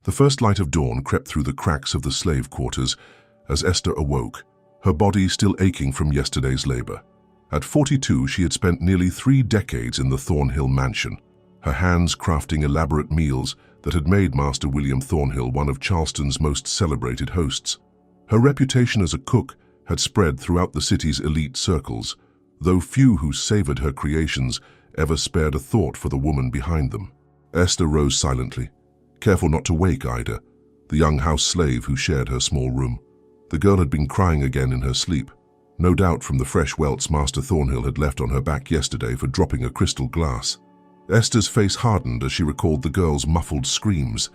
The first light of dawn crept through the cracks of the slave quarters as Esther awoke, her body still aching from yesterday's labor. At 42, she had spent nearly 3 decades in the Thornhill mansion, her hands crafting elaborate meals that had made Master William Thornhill one of Charleston's most celebrated hosts. Her reputation as a cook had spread throughout the city's elite circles, though few who savored her creations ever spared a thought for the woman behind them. Esther rose silently, careful not to wake Ida, the young house slave who shared her small room. The girl had been crying again in her sleep, no doubt from the fresh welts Master Thornhill had left on her back yesterday for dropping a crystal glass. Esther's face hardened as she recalled the girl's muffled screams.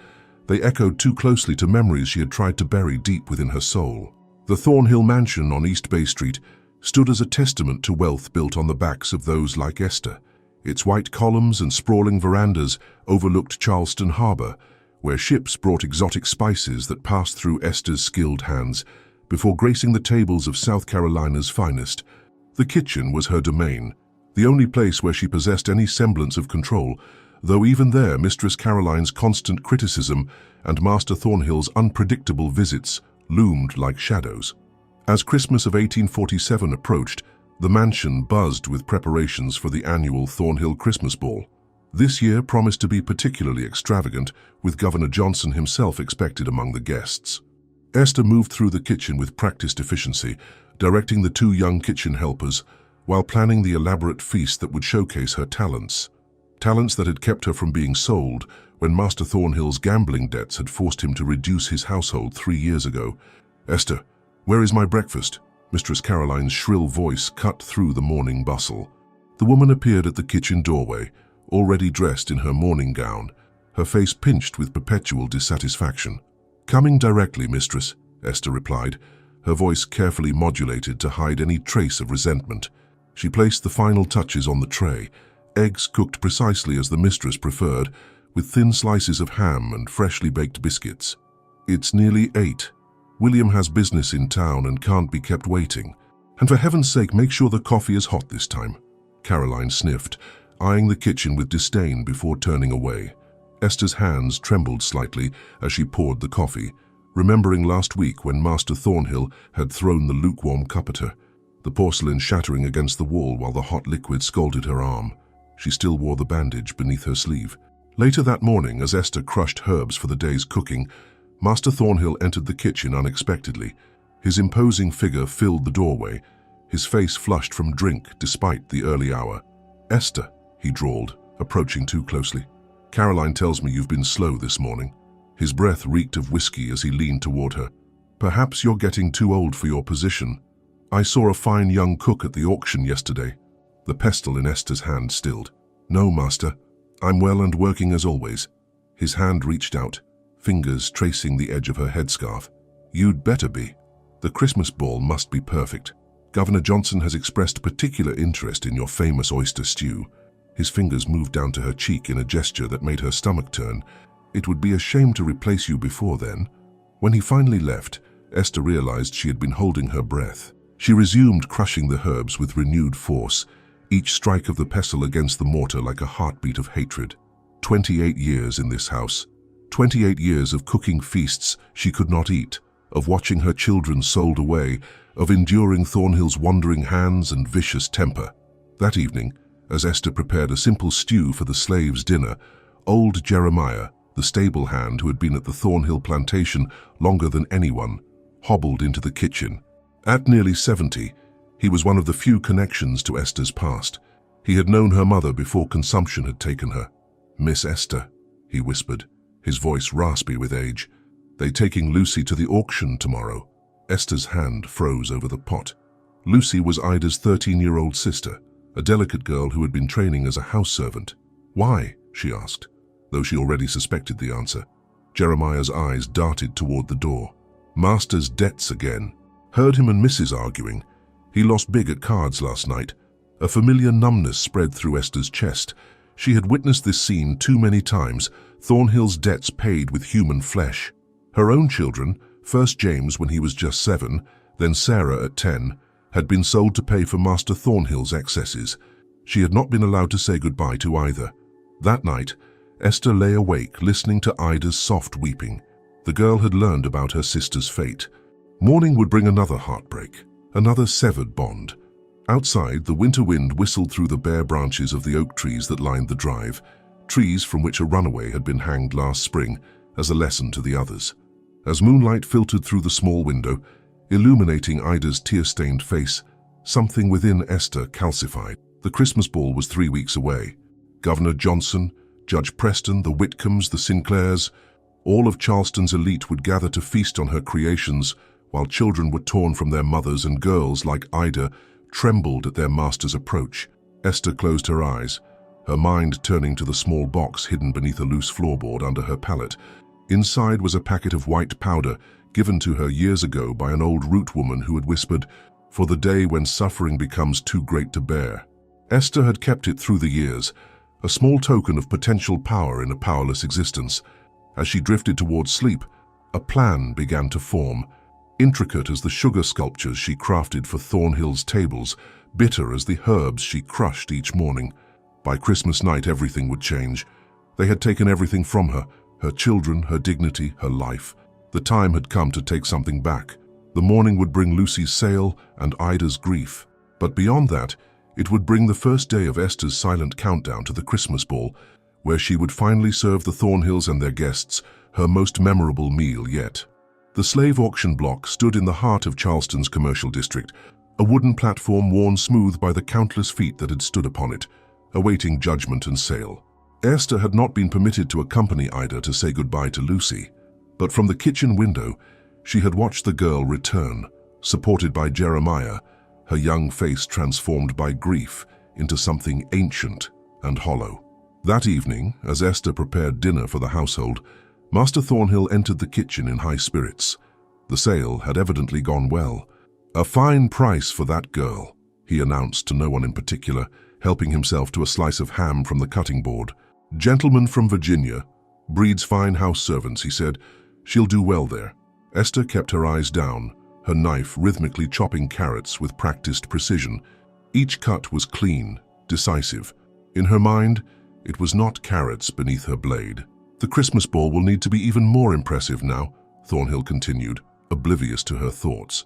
They echoed too closely to memories she had tried to bury deep within her soul. The Thornhill mansion on East Bay Street stood as a testament to wealth built on the backs of those like Esther. Its white columns and sprawling verandas overlooked Charleston harbor, where ships brought exotic spices that passed through Esther's skilled hands before gracing the tables of South Carolina's finest. The kitchen was her domain, the only place where she possessed any semblance of control, though even there Mistress Caroline's constant criticism and Master Thornhill's unpredictable visits loomed like shadows. As Christmas of 1847 approached, the mansion buzzed with preparations for the annual Thornhill Christmas Ball. This year promised to be particularly extravagant, with Governor Johnson himself expected among the guests. Esther moved through the kitchen with practiced efficiency, directing the 2 young kitchen helpers, while planning the elaborate feast that would showcase her talents. Talents that had kept her from being sold when Master Thornhill's gambling debts had forced him to reduce his household 3 years ago. "Esther, where is my breakfast?" Mistress Caroline's shrill voice cut through the morning bustle. The woman appeared at the kitchen doorway, already dressed in her morning gown, her face pinched with perpetual dissatisfaction. "Coming directly, mistress," Esther replied, her voice carefully modulated to hide any trace of resentment. She placed the final touches on the tray, eggs cooked precisely as the mistress preferred, with thin slices of ham and freshly baked biscuits. "It's nearly 8. William has business in town and can't be kept waiting. And for heaven's sake, make sure the coffee is hot this time." Caroline sniffed, eyeing the kitchen with disdain before turning away. Esther's hands trembled slightly as she poured the coffee, remembering last week when Master Thornhill had thrown the lukewarm cup at her, the porcelain shattering against the wall while the hot liquid scalded her arm. She still wore the bandage beneath her sleeve. Later that morning, as Esther crushed herbs for the day's cooking, Master Thornhill entered the kitchen unexpectedly. His imposing figure filled the doorway, his face flushed from drink despite the early hour. "Esther," he drawled, approaching too closely. "Caroline tells me you've been slow this morning." His breath reeked of whiskey as he leaned toward her. "Perhaps you're getting too old for your position. I saw a fine young cook at the auction yesterday." The pestle in Esther's hand stilled. "No, master. I'm well and working as always." His hand reached out, fingers tracing the edge of her headscarf. "You'd better be. The Christmas ball must be perfect. Governor Johnson has expressed particular interest in your famous oyster stew." His fingers moved down to her cheek in a gesture that made her stomach turn. "It would be a shame to replace you before then." When he finally left, Esther realized she had been holding her breath. She resumed crushing the herbs with renewed force, each strike of the pestle against the mortar like a heartbeat of hatred. 28 years in this house. 28 years of cooking feasts she could not eat, of watching her children sold away, of enduring Thornhill's wandering hands and vicious temper. That evening, as Esther prepared a simple stew for the slaves' dinner, old Jeremiah, the stable hand who had been at the Thornhill plantation longer than anyone, hobbled into the kitchen. At nearly 70, he was one of the few connections to Esther's past. He had known her mother before consumption had taken her. "Miss Esther," he whispered, his voice raspy with age. "They taking Lucy to the auction tomorrow." Esther's hand froze over the pot. Lucy was Ida's 13-year-old sister, a delicate girl who had been training as a house servant. "Why?" she asked, though she already suspected the answer. Jeremiah's eyes darted toward the door. "Master's debts again. Heard him and Mrs. arguing. He lost big at cards last night." A familiar numbness spread through Esther's chest. She had witnessed this scene too many times, Thornhill's debts paid with human flesh. Her own children, first James when he was just 7, then Sarah at 10, had been sold to pay for Master Thornhill's excesses. She had not been allowed to say goodbye to either. That night, Esther lay awake, listening to Ida's soft weeping. The girl had learned about her sister's fate. Morning would bring another heartbreak, another severed bond. Outside, the winter wind whistled through the bare branches of the oak trees that lined the drive, trees from which a runaway had been hanged last spring as a lesson to the others. As moonlight filtered through the small window, illuminating Ida's tear-stained face, something within Esther calcified. The Christmas ball was 3 weeks away. Governor Johnson, Judge Preston, the Whitcombs, the Sinclairs, all of Charleston's elite would gather to feast on her creations, while children were torn from their mothers and girls like Ida trembled at their master's approach. Esther closed her eyes, her mind turning to the small box hidden beneath a loose floorboard under her pallet. Inside was a packet of white powder given to her years ago by an old root woman who had whispered, "For the day when suffering becomes too great to bear." Esther had kept it through the years, a small token of potential power in a powerless existence. As she drifted towards sleep, a plan began to form, intricate as the sugar sculptures she crafted for Thornhill's tables, bitter as the herbs she crushed each morning. By Christmas night, everything would change. They had taken everything from her, her children, her dignity, her life. The time had come to take something back. The morning would bring Lucy's sale and Ida's grief. But beyond that, it would bring the first day of Esther's silent countdown to the Christmas ball, where she would finally serve the Thornhills and their guests her most memorable meal yet. The slave auction block stood in the heart of Charleston's commercial district, a wooden platform worn smooth by the countless feet that had stood upon it, awaiting judgment and sale. Esther had not been permitted to accompany Ida to say goodbye to Lucy, but from the kitchen window, she had watched the girl return, supported by Jeremiah, her young face transformed by grief into something ancient and hollow. That evening, as Esther prepared dinner for the household, Master Thornhill entered the kitchen in high spirits. The sale had evidently gone well. "A fine price for that girl," he announced to no one in particular, helping himself to a slice of ham from the cutting board. "Gentleman from Virginia. Breeds fine house servants," he said. "She'll do well there." Esther kept her eyes down, her knife rhythmically chopping carrots with practiced precision. Each cut was clean, decisive. In her mind, it was not carrots beneath her blade. "The Christmas ball will need to be even more impressive now," Thornhill continued, oblivious to her thoughts.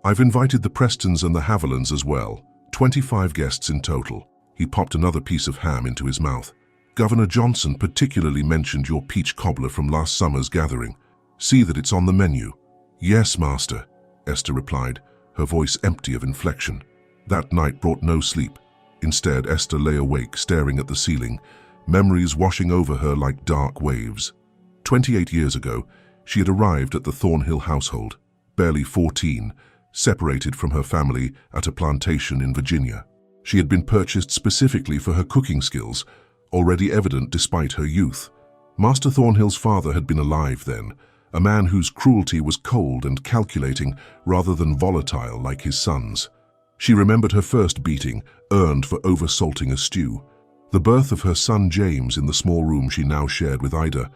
"I've invited the Prestons and the Havilands as well, 25 guests in total." He popped another piece of ham into his mouth. "Governor Johnson particularly mentioned your peach cobbler from last summer's gathering. See that it's on the menu." "Yes, Master," Esther replied, her voice empty of inflection. That night brought no sleep. Instead, Esther lay awake, staring at the ceiling, memories washing over her like dark waves. 28 years ago, she had arrived at the Thornhill household, barely 14, separated from her family at a plantation in Virginia. She had been purchased specifically for her cooking skills, already evident despite her youth. Master Thornhill's father had been alive then, a man whose cruelty was cold and calculating rather than volatile like his son's. She remembered her first beating, earned for oversalting a stew. The birth of her son James in the small room she now shared with Ida,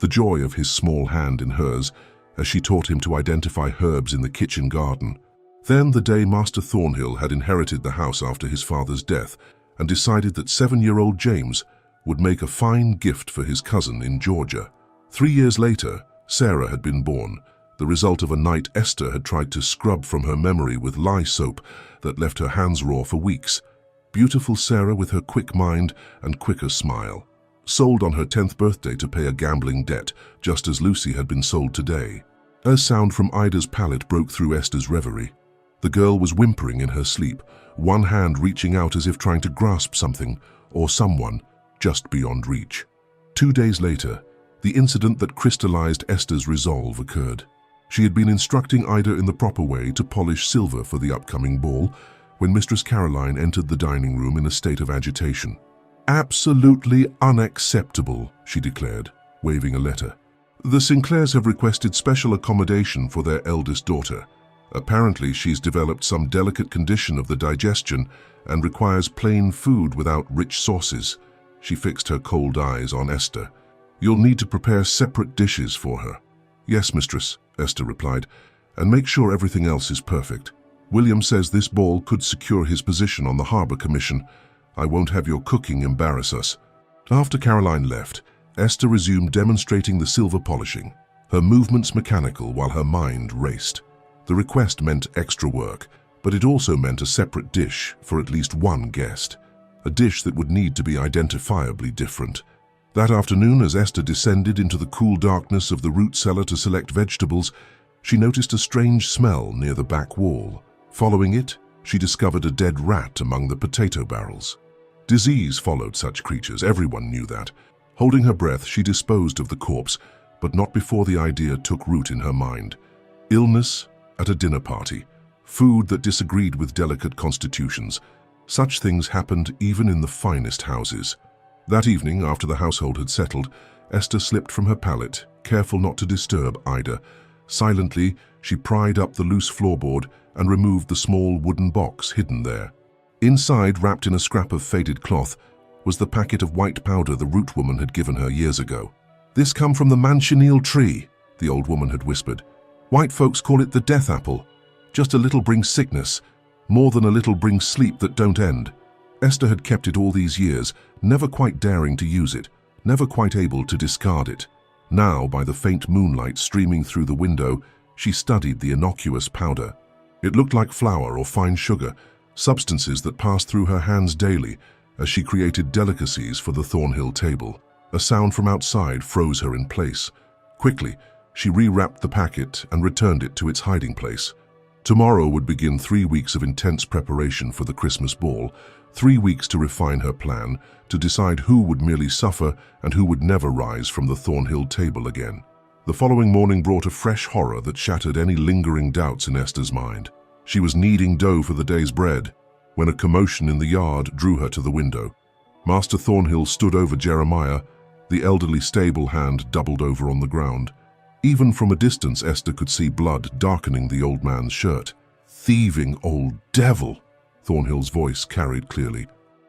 the joy of his small hand in hers as she taught him to identify herbs in the kitchen garden. Then the day Master Thornhill had inherited the house after his father's death and decided that 7-year-old James would make a fine gift for his cousin in Georgia. 3 years later, Sarah had been born, the result of a night Esther had tried to scrub from her memory with lye soap that left her hands raw for weeks. Beautiful Sarah with her quick mind and quicker smile. Sold on her 10th birthday to pay a gambling debt, just as Lucy had been sold today. A sound from Ida's pallet broke through Esther's reverie. The girl was whimpering in her sleep, one hand reaching out as if trying to grasp something or someone just beyond reach. 2 days later, the incident that crystallized Esther's resolve occurred. She had been instructing Ida in the proper way to polish silver for the upcoming ball when Mistress Caroline entered the dining room in a state of agitation. "Absolutely unacceptable," she declared, waving a letter. "The Sinclairs have requested special accommodation for their eldest daughter. Apparently, she's developed some delicate condition of the digestion and requires plain food without rich sauces." She fixed her cold eyes on Esther. "You'll need to prepare separate dishes for her." "Yes, mistress," Esther replied, "and make sure everything else is perfect. William says this ball could secure his position on the Harbor Commission. I won't have your cooking embarrass us." After Caroline left, Esther resumed demonstrating the silver polishing, her movements mechanical while her mind raced. The request meant extra work, but it also meant a separate dish for at least one guest, a dish that would need to be identifiably different. That afternoon, as Esther descended into the cool darkness of the root cellar to select vegetables, she noticed a strange smell near the back wall. Following it, she discovered a dead rat among the potato barrels. Disease followed such creatures, everyone knew that. Holding her breath, she disposed of the corpse, but not before the idea took root in her mind. Illness at a dinner party, food that disagreed with delicate constitutions. Such things happened even in the finest houses. That evening, after the household had settled, Esther slipped from her pallet, careful not to disturb Ida. Silently, she pried up the loose floorboard and removed the small wooden box hidden there. Inside, wrapped in a scrap of faded cloth, was the packet of white powder the root woman had given her years ago. "This come from the manchineel tree," the old woman had whispered. "White folks call it the death apple. Just a little brings sickness. More than a little brings sleep that don't end." Esther had kept it all these years, never quite daring to use it, never quite able to discard it. Now, by the faint moonlight streaming through the window, she studied the innocuous powder. It looked like flour or fine sugar, substances that passed through her hands daily as she created delicacies for the Thornhill table. A sound from outside froze her in place. Quickly, she rewrapped the packet and returned it to its hiding place. Tomorrow would begin 3 weeks of intense preparation for the Christmas ball, 3 weeks to refine her plan, to decide who would merely suffer and who would never rise from the Thornhill table again. The following morning brought a fresh horror that shattered any lingering doubts in Esther's mind. She was kneading dough for the day's bread when a commotion in the yard drew her to the window. Master Thornhill stood over Jeremiah, the elderly stable hand doubled over on the ground. Even from a distance, Esther could see blood darkening the old man's shirt. "Thieving old devil," Thornhill's voice carried clearly.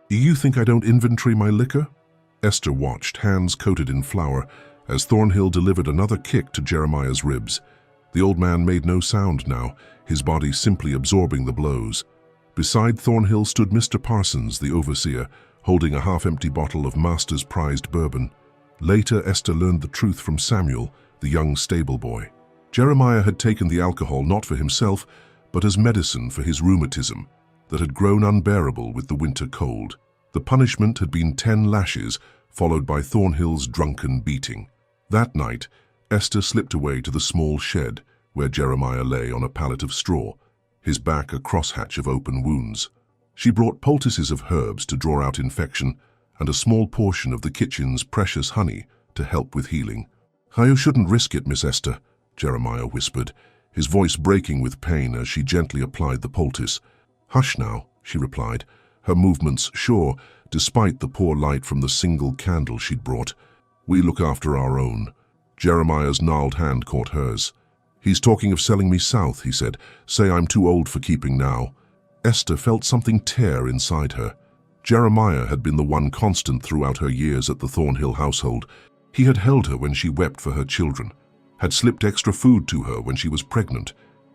"You think I don't inventory my liquor?" Esther watched, hands coated in flour, as Thornhill delivered another kick to Jeremiah's ribs. The old man made no sound now, his body simply absorbing the blows. Beside Thornhill stood Mr. Parsons, the overseer, holding a half-empty bottle of Master's prized bourbon. Later, Esther learned the truth from Samuel, the young stable boy. Jeremiah had taken the alcohol not for himself, but as medicine for his rheumatism that had grown unbearable with the winter cold. The punishment had been 10 lashes, followed by Thornhill's drunken beating. That night, Esther slipped away to the small shed where Jeremiah lay on a pallet of straw, his back a crosshatch of open wounds. She brought poultices of herbs to draw out infection and a small portion of the kitchen's precious honey to help with healing. "You shouldn't risk it, Miss Esther," Jeremiah whispered, his voice breaking with pain as she gently applied the poultice. "Hush now," she replied, her movements sure, despite the poor light from the single candle she'd brought. "We look after our own." Jeremiah's gnarled hand caught hers. "He's talking of selling me south," he said. "Say I'm too old for keeping now." Esther felt something tear inside her. Jeremiah had been the one constant throughout her years at the Thornhill household. He had held her when she wept for her children, had slipped extra food to her when she was pregnant,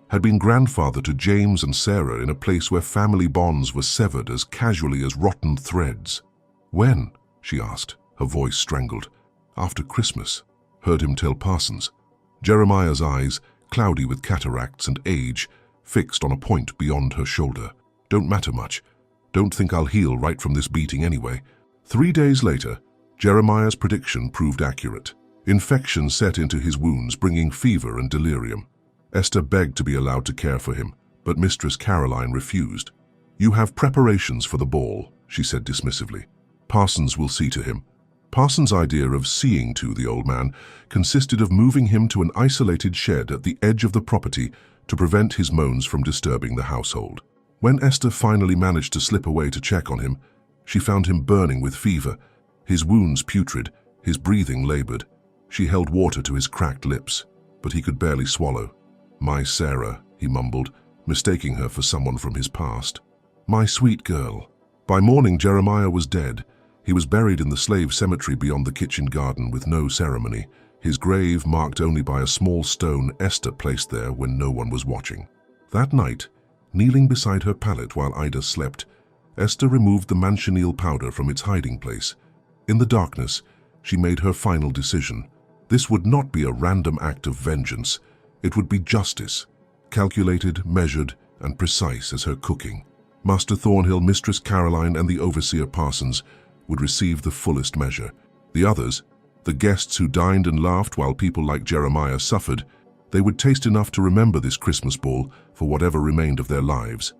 had been grandfather to James and Sarah in a place where family bonds were severed as casually as rotten threads. "When?" she asked, her voice strangled. "After Christmas," heard him tell Parsons. Jeremiah's eyes, cloudy with cataracts and age, fixed on a point beyond her shoulder. "Don't matter much. Don't think I'll heal right from this beating anyway." 3 days later, Jeremiah's prediction proved accurate. Infection set into his wounds, bringing fever and delirium. Esther begged to be allowed to care for him, but Mistress Caroline refused. "You have preparations for the ball," she said dismissively. "Parsons will see to him." Parsons' idea of seeing to the old man consisted of moving him to an isolated shed at the edge of the property to prevent his moans from disturbing the household. When Esther finally managed to slip away to check on him, she found him burning with fever, his wounds putrid, his breathing labored. She held water to his cracked lips, but he could barely swallow. "My Sarah," he mumbled, mistaking her for someone from his past. "My sweet girl." By morning, Jeremiah was dead. He was buried in the slave cemetery beyond the kitchen garden with no ceremony, his grave marked only by a small stone Esther placed there when no one was watching. That night, kneeling beside her pallet while Ida slept, Esther removed the manchineel powder from its hiding place. In the darkness, she made her final decision. This would not be a random act of vengeance. It would be justice, calculated, measured, and precise as her cooking. Master Thornhill, Mistress Caroline, and the Overseer Parsons would receive the fullest measure. The others, the guests who dined and laughed while people like Jeremiah suffered, they would taste enough to remember this Christmas ball for whatever remained of their lives.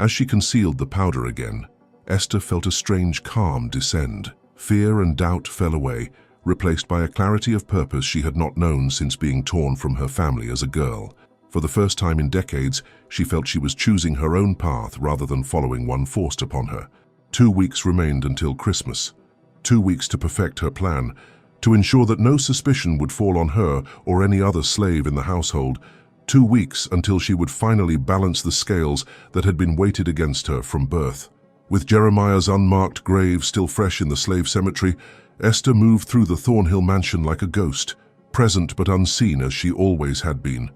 As she concealed the powder again, Esther felt a strange calm descend. Fear and doubt fell away, replaced by a clarity of purpose she had not known since being torn from her family as a girl. For the first time in decades, she felt she was choosing her own path rather than following one forced upon her. 2 weeks remained until Christmas. 2 weeks to perfect her plan, to ensure that no suspicion would fall on her or any other slave in the household. 2 weeks until she would finally balance the scales that had been weighted against her from birth. With Jeremiah's unmarked grave still fresh in the slave cemetery, Esther moved through the Thornhill mansion like a ghost, present but unseen as she always had been.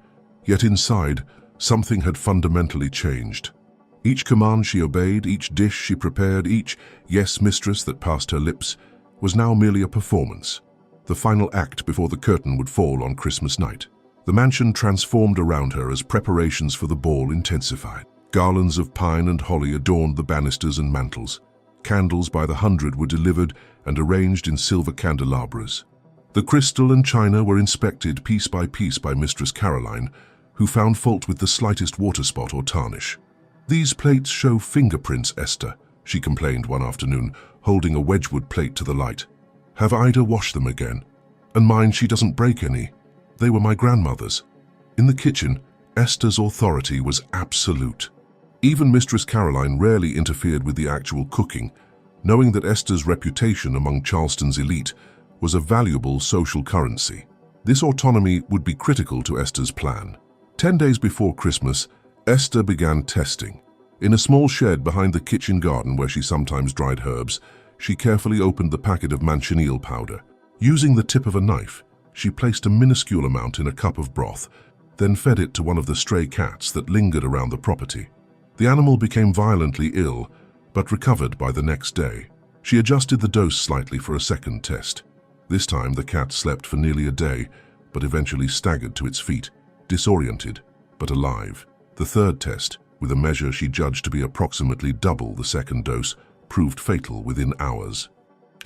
Yet inside, something had fundamentally changed. Each command she obeyed, each dish she prepared, each "yes, mistress" that passed her lips, was now merely a performance, the final act before the curtain would fall on Christmas night. The mansion transformed around her as preparations for the ball intensified. Garlands of pine and holly adorned the banisters and mantels. Candles by the hundred were delivered and arranged in silver candelabras. The crystal and china were inspected piece by piece by Mistress Caroline, who found fault with the slightest water spot or tarnish. "These plates show fingerprints, Esther," she complained one afternoon, holding a Wedgwood plate to the light. "Have Ida washed them again? And mind she doesn't break any. They were my grandmother's." In the kitchen, Esther's authority was absolute. Even Mistress Caroline rarely interfered with the actual cooking, knowing that Esther's reputation among Charleston's elite was a valuable social currency. This autonomy would be critical to Esther's plan. 10 days before Christmas, Esther began testing. In a small shed behind the kitchen garden where she sometimes dried herbs, she carefully opened the packet of manchineel powder. Using the tip of a knife, she placed a minuscule amount in a cup of broth, then fed it to one of the stray cats that lingered around the property. The animal became violently ill, but recovered by the next day. She adjusted the dose slightly for a second test. This time the cat slept for nearly a day, but eventually staggered to its feet, disoriented, but alive. The third test, with a measure she judged to be approximately double the second dose, proved fatal within hours.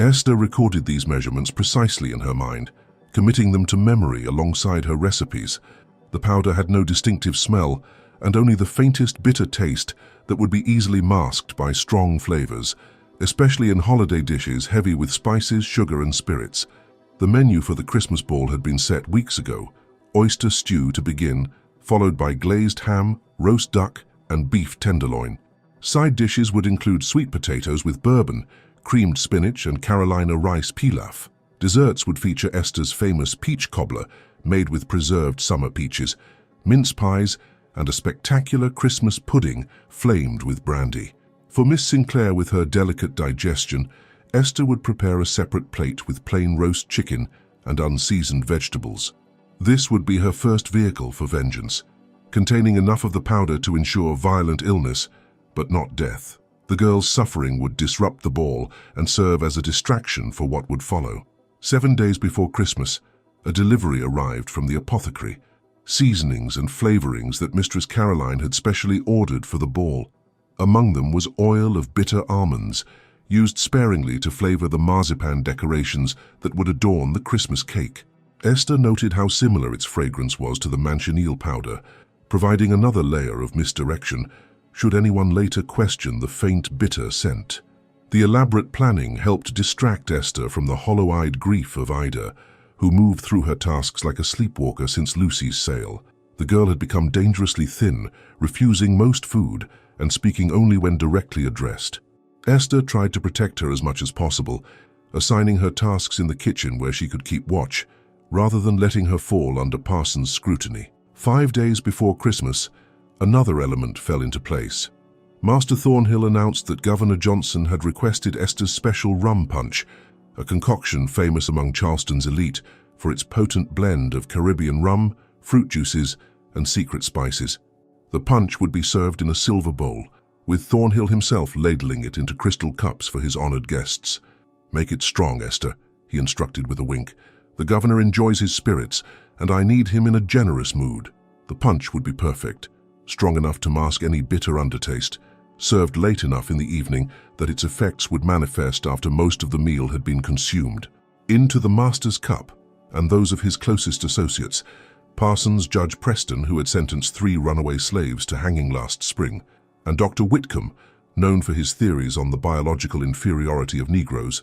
Esther recorded these measurements precisely in her mind, committing them to memory alongside her recipes. The powder had no distinctive smell, and only the faintest bitter taste that would be easily masked by strong flavors, especially in holiday dishes heavy with spices, sugar, and spirits. The menu for the Christmas ball had been set weeks ago: oyster stew to begin, followed by glazed ham, roast duck, and beef tenderloin. Side dishes would include sweet potatoes with bourbon, creamed spinach, and Carolina rice pilaf. Desserts would feature Esther's famous peach cobbler, made with preserved summer peaches, mince pies, and a spectacular Christmas pudding flamed with brandy. For Miss Sinclair, with her delicate digestion, Esther would prepare a separate plate with plain roast chicken and unseasoned vegetables. This would be her first vehicle for vengeance, containing enough of the powder to ensure violent illness, but not death. The girl's suffering would disrupt the ball and serve as a distraction for what would follow. 7 days before Christmas, a delivery arrived from the apothecary, seasonings and flavorings that Mistress Caroline had specially ordered for the ball. Among them was oil of bitter almonds, used sparingly to flavor the marzipan decorations that would adorn the Christmas cake. Esther noted how similar its fragrance was to the manchineel powder, providing another layer of misdirection should anyone later question the faint bitter scent. The elaborate planning helped distract Esther from the hollow-eyed grief of Ida, who moved through her tasks like a sleepwalker since Lucy's sale. The girl had become dangerously thin, refusing most food and speaking only when directly addressed. Esther tried to protect her as much as possible, assigning her tasks in the kitchen where she could keep watch, rather than letting her fall under Parsons' scrutiny. 5 days before Christmas, another element fell into place. Master Thornhill announced that Governor Johnson had requested Esther's special rum punch, a concoction famous among Charleston's elite for its potent blend of Caribbean rum, fruit juices, and secret spices. The punch would be served in a silver bowl, with Thornhill himself ladling it into crystal cups for his honored guests. "Make it strong, Esther," he he instructed with a wink. "The governor enjoys his spirits, and I need him in a generous mood." The punch would be perfect, strong enough to mask any bitter undertaste, served late enough in the evening that its effects would manifest after most of the meal had been consumed. Into the master's cup, and those of his closest associates, Parsons Judge Preston, who had sentenced 3 runaway slaves to hanging last spring, and Dr. Whitcomb, known for his theories on the biological inferiority of Negroes,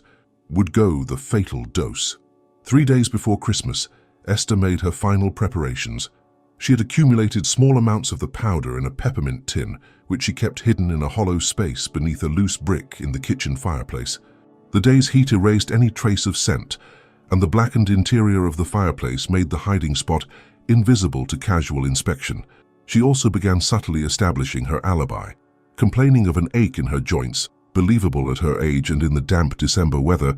would go the fatal dose. 3 days before Christmas, Esther made her final preparations. She had accumulated small amounts of the powder in a peppermint tin, which she kept hidden in a hollow space beneath a loose brick in the kitchen fireplace. The day's heat erased any trace of scent, and the blackened interior of the fireplace made the hiding spot invisible to casual inspection. She also began subtly establishing her alibi. Complaining of an ache in her joints, believable at her age and in the damp December weather,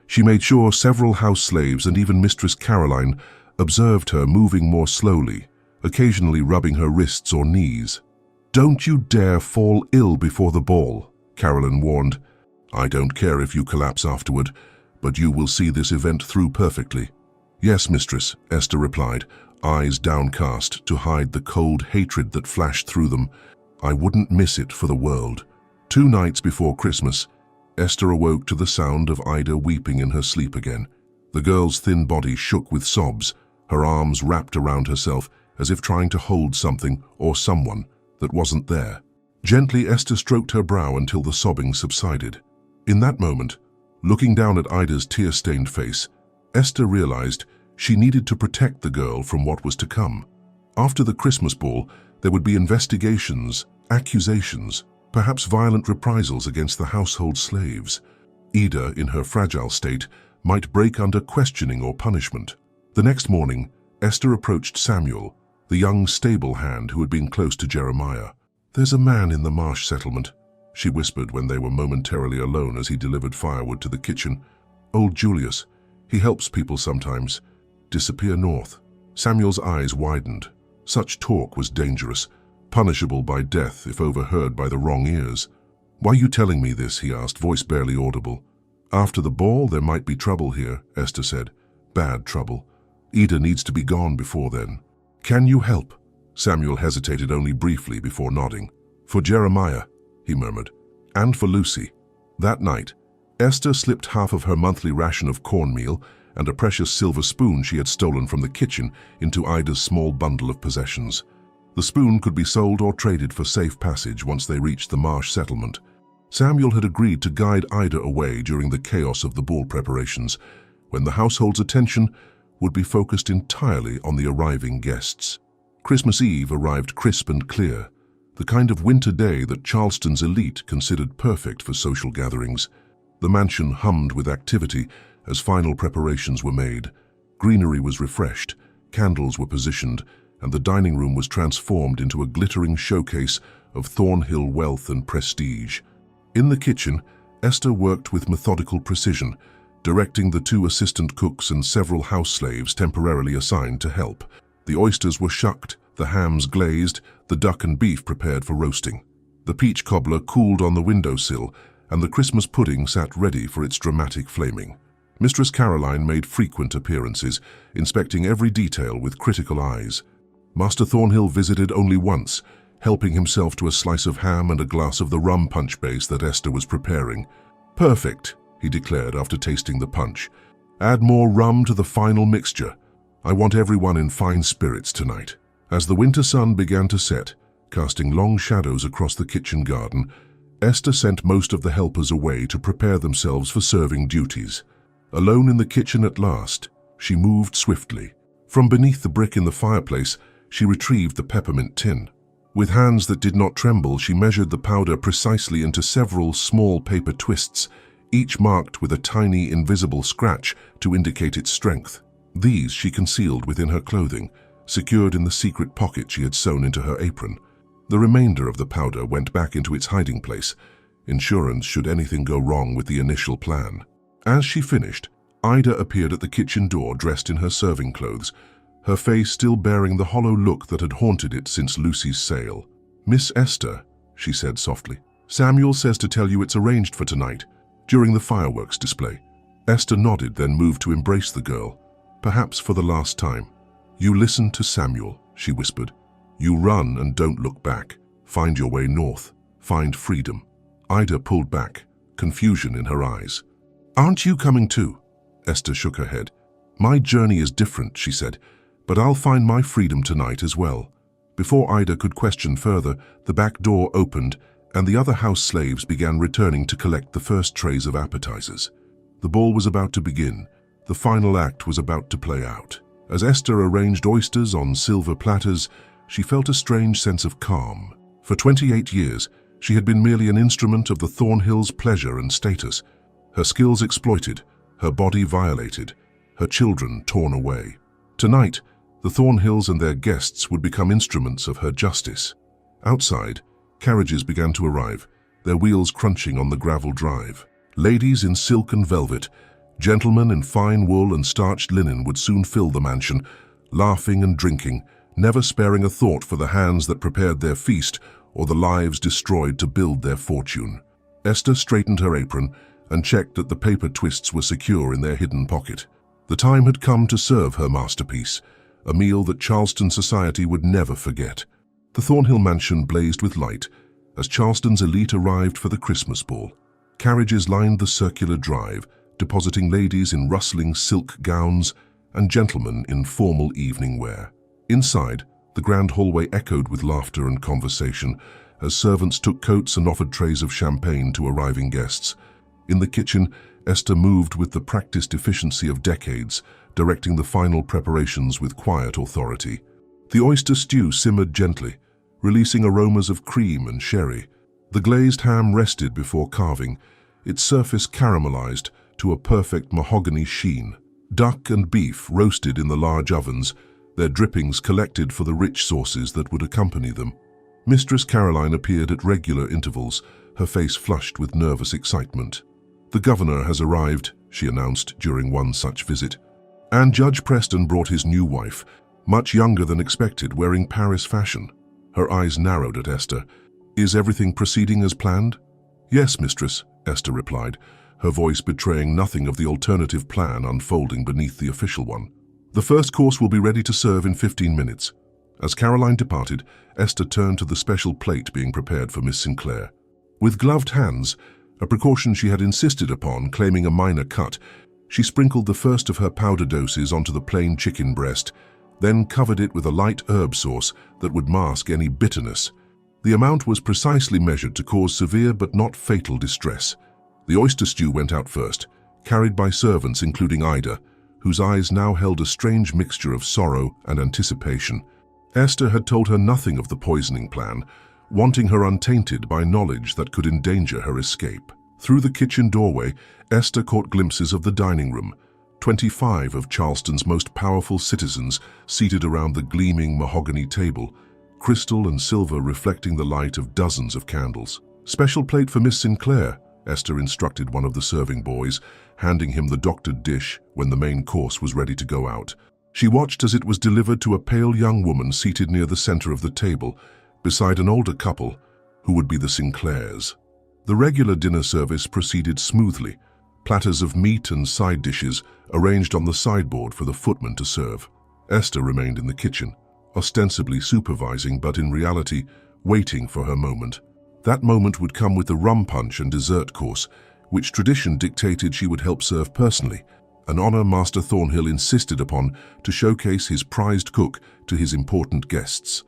she made sure several house slaves and even Mistress Caroline observed her moving more slowly, occasionally rubbing her wrists or knees. "Don't you dare fall ill before the ball," Caroline warned. "I don't care if you collapse afterward, but you will see this event through perfectly." "Yes, mistress," Esther replied, eyes downcast to hide the cold hatred that flashed through them. "I wouldn't miss it for the world." 2 nights before Christmas, Esther awoke to the sound of Ida weeping in her sleep again. The girl's thin body shook with sobs, her arms wrapped around herself as if trying to hold something or someone that wasn't there. Gently, Esther stroked her brow until the sobbing subsided. In that moment, looking down at Ida's tear-stained face, Esther realized she needed to protect the girl from what was to come. After the Christmas ball, there would be investigations, accusations, perhaps violent reprisals against the household slaves. Ida, in her fragile state, might break under questioning or punishment. The next morning, Esther approached Samuel, the young stable hand who had been close to Jeremiah. "There's a man in the marsh settlement," she whispered when they were momentarily alone as he delivered firewood to the kitchen. "Old Julius. He helps people sometimes. Disappear north." Samuel's eyes widened. Such talk was dangerous, punishable by death if overheard by the wrong ears. "Why are you telling me this?" he asked, voice barely audible. "After the ball, there might be trouble here," Esther said. "Bad trouble. Ida needs to be gone before then." "Can you help?" Samuel hesitated only briefly before nodding. "For Jeremiah," he murmured, "and for Lucy." That night, Esther slipped half of her monthly ration of cornmeal and a precious silver spoon she had stolen from the kitchen into Ida's small bundle of possessions. The spoon could be sold or traded for safe passage once they reached the marsh settlement. Samuel had agreed to guide Ida away during the chaos of the ball preparations, when the household's attention would be focused entirely on the arriving guests. Christmas Eve arrived crisp and clear, the kind of winter day that Charleston's elite considered perfect for social gatherings. The mansion hummed with activity as final preparations were made. Greenery was refreshed, candles were positioned, and the dining room was transformed into a glittering showcase of Thornhill wealth and prestige. In the kitchen, Esther worked with methodical precision, directing the 2 assistant cooks and several house slaves temporarily assigned to help. The oysters were shucked, the hams glazed, the duck and beef prepared for roasting. The peach cobbler cooled on the windowsill, and the Christmas pudding sat ready for its dramatic flaming. Mistress Caroline made frequent appearances, inspecting every detail with critical eyes. Master Thornhill visited only once, helping himself to a slice of ham and a glass of the rum punch base that Esther was preparing. "Perfect," he declared after tasting the punch. "Add more rum to the final mixture. I want everyone in fine spirits tonight." As the winter sun began to set, casting long shadows across the kitchen garden, Esther sent most of the helpers away to prepare themselves for serving duties. Alone in the kitchen at last, she moved swiftly. From beneath the brick in the fireplace, she retrieved the peppermint tin. With hands that did not tremble, she measured the powder precisely into several small paper twists, each marked with a tiny, invisible scratch to indicate its strength. These she concealed within her clothing, secured in the secret pocket she had sewn into her apron. The remainder of the powder went back into its hiding place, insurance should anything go wrong with the initial plan. As she finished, Ida appeared at the kitchen door dressed in her serving clothes, her face still bearing the hollow look that had haunted it since Lucy's sale. "Miss Esther," she said softly, "Samuel says to tell you it's arranged for tonight, during the fireworks display." Esther nodded, then moved to embrace the girl, perhaps for the last time. "You listen to Samuel," she whispered. "You run and don't look back. Find your way north. Find freedom." Ida pulled back, confusion in her eyes. "Aren't you coming too?" Esther shook her head. "My journey is different," she said, "but I'll find my freedom tonight as well." Before Ida could question further, the back door opened and the other house slaves began returning to collect the first trays of appetizers. The ball was about to begin. The final act was about to play out. As Esther arranged oysters on silver platters, she felt a strange sense of calm. For 28 years, she had been merely an instrument of the Thornhills' pleasure and status. Her skills exploited, her body violated, her children torn away. Tonight, the Thornhills and their guests would become instruments of her justice. Outside, carriages began to arrive, their wheels crunching on the gravel drive. Ladies in silk and velvet, gentlemen in fine wool and starched linen would soon fill the mansion, laughing and drinking, never sparing a thought for the hands that prepared their feast or the lives destroyed to build their fortune. Esther straightened her apron and checked that the paper twists were secure in their hidden pocket. The time had come to serve her masterpiece, a meal that Charleston society would never forget. The Thornhill mansion blazed with light as Charleston's elite arrived for the Christmas ball. Carriages lined the circular drive, depositing ladies in rustling silk gowns and gentlemen in formal evening wear. Inside, the grand hallway echoed with laughter and conversation as servants took coats and offered trays of champagne to arriving guests. In the kitchen, Esther moved with the practiced efficiency of decades, directing the final preparations with quiet authority. The oyster stew simmered gently, releasing aromas of cream and sherry. The glazed ham rested before carving, its surface caramelized to a perfect mahogany sheen. Duck and beef roasted in the large ovens, their drippings collected for the rich sauces that would accompany them. Mistress Caroline appeared at regular intervals, her face flushed with nervous excitement. "The governor has arrived," she announced during one such visit. And Judge Preston brought his new wife, much younger than expected, wearing Paris fashion. Her eyes narrowed at Esther. "Is everything proceeding as planned?" "Yes, mistress," Esther replied, her voice betraying nothing of the alternative plan unfolding beneath the official one. "The first course will be ready to serve in 15 minutes. As Caroline departed, Esther turned to the special plate being prepared for Miss Sinclair. With gloved hands, a precaution she had insisted upon, claiming a minor cut, she sprinkled the first of her powder doses onto the plain chicken breast, then covered it with a light herb sauce that would mask any bitterness. The amount was precisely measured to cause severe but not fatal distress. The oyster stew went out first, carried by servants including Ida, whose eyes now held a strange mixture of sorrow and anticipation. Esther had told her nothing of the poisoning plan, wanting her untainted by knowledge that could endanger her escape. Through the kitchen doorway, Esther caught glimpses of the dining room, 25 of Charleston's most powerful citizens seated around the gleaming mahogany table, crystal and silver reflecting the light of dozens of candles. "Special plate for Miss Sinclair," Esther instructed one of the serving boys, handing him the doctored dish when the main course was ready to go out. She watched as it was delivered to a pale young woman seated near the center of the table, beside an older couple, who would be the Sinclairs. The regular dinner service proceeded smoothly, platters of meat and side dishes arranged on the sideboard for the footman to serve. Esther remained in the kitchen, ostensibly supervising but in reality waiting for her moment. That moment would come with the rum punch and dessert course, which tradition dictated she would help serve personally, an honor Master Thornhill insisted upon to showcase his prized cook to his important guests.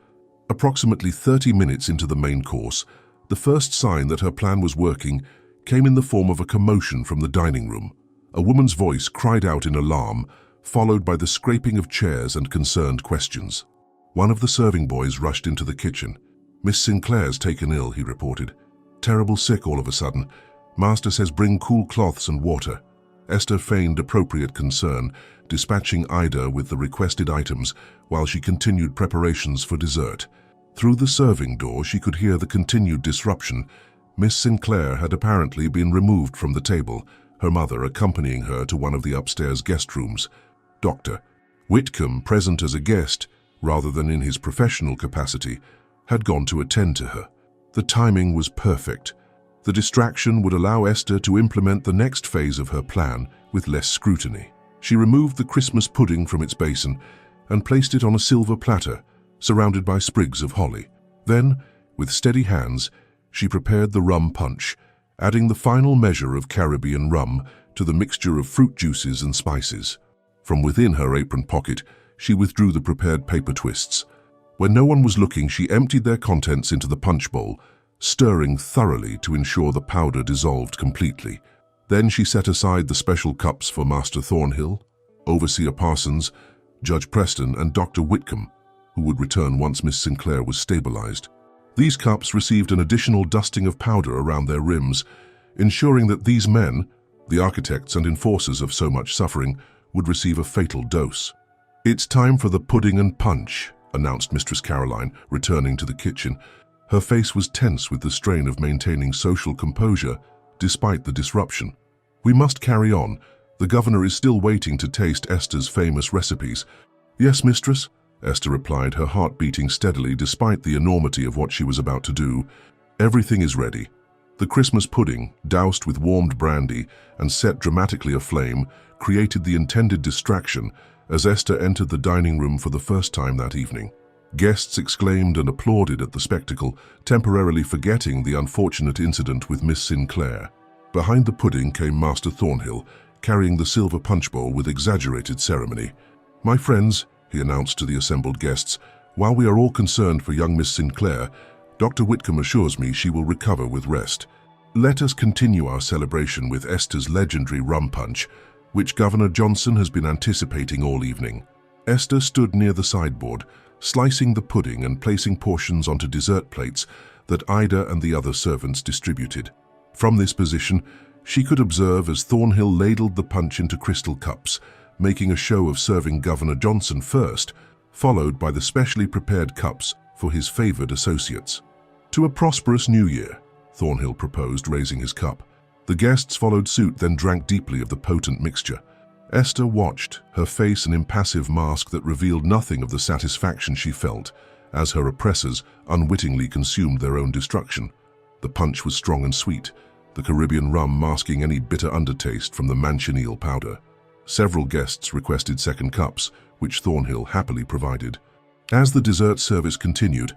Approximately 30 minutes into the main course, the first sign that her plan was working came in the form of a commotion from the dining room. A woman's voice cried out in alarm, followed by the scraping of chairs and concerned questions. One of the serving boys rushed into the kitchen. "Miss Sinclair's taken ill," he reported. "Terrible sick all of a sudden. Master says bring cool cloths and water." Esther feigned appropriate concern, dispatching Ida with the requested items while she continued preparations for dessert. Through the serving door, she could hear the continued disruption. Miss Sinclair had apparently been removed from the table, her mother accompanying her to one of the upstairs guest rooms. Dr. Whitcomb, present as a guest, rather than in his professional capacity, had gone to attend to her. The timing was perfect. The distraction would allow Esther to implement the next phase of her plan with less scrutiny. She removed the Christmas pudding from its basin and placed it on a silver platter, surrounded by sprigs of holly. Then, with steady hands, she prepared the rum punch, adding the final measure of Caribbean rum to the mixture of fruit juices and spices. From within her apron pocket, she withdrew the prepared paper twists. When no one was looking, she emptied their contents into the punch bowl, stirring thoroughly to ensure the powder dissolved completely. Then she set aside the special cups for Master Thornhill, Overseer Parsons, Judge Preston, and Dr. Whitcomb, who would return once Miss Sinclair was stabilized. These cups received an additional dusting of powder around their rims, ensuring that these men, the architects and enforcers of so much suffering, would receive a fatal dose. "It's time for the pudding and punch," announced Mistress Caroline, returning to the kitchen. Her face was tense with the strain of maintaining social composure despite the disruption. "We must carry on. The governor is still waiting to taste Esther's famous recipes." "Yes, mistress," Esther replied, her heart beating steadily despite the enormity of what she was about to do. "Everything is ready." The Christmas pudding, doused with warmed brandy and set dramatically aflame, created the intended distraction as Esther entered the dining room for the first time that evening. Guests exclaimed and applauded at the spectacle, temporarily forgetting the unfortunate incident with Miss Sinclair. Behind the pudding came Master Thornhill, carrying the silver punch bowl with exaggerated ceremony. "My friends," he announced to the assembled guests, "while we are all concerned for young Miss Sinclair, Dr. Whitcomb assures me she will recover with rest. Let us continue our celebration with Esther's legendary rum punch, which Governor Johnson has been anticipating all evening." Esther stood near the sideboard, slicing the pudding and placing portions onto dessert plates that Ida and the other servants distributed. From this position, she could observe as Thornhill ladled the punch into crystal cups, making a show of serving Governor Johnson first, followed by the specially prepared cups for his favored associates. "To a prosperous new year," Thornhill proposed, raising his cup. The guests followed suit, then drank deeply of the potent mixture. Esther watched, her face an impassive mask that revealed nothing of the satisfaction she felt, as her oppressors unwittingly consumed their own destruction. The punch was strong and sweet, the Caribbean rum masking any bitter undertaste from the manchineel powder. Several guests requested second cups, which Thornhill happily provided. As the dessert service continued,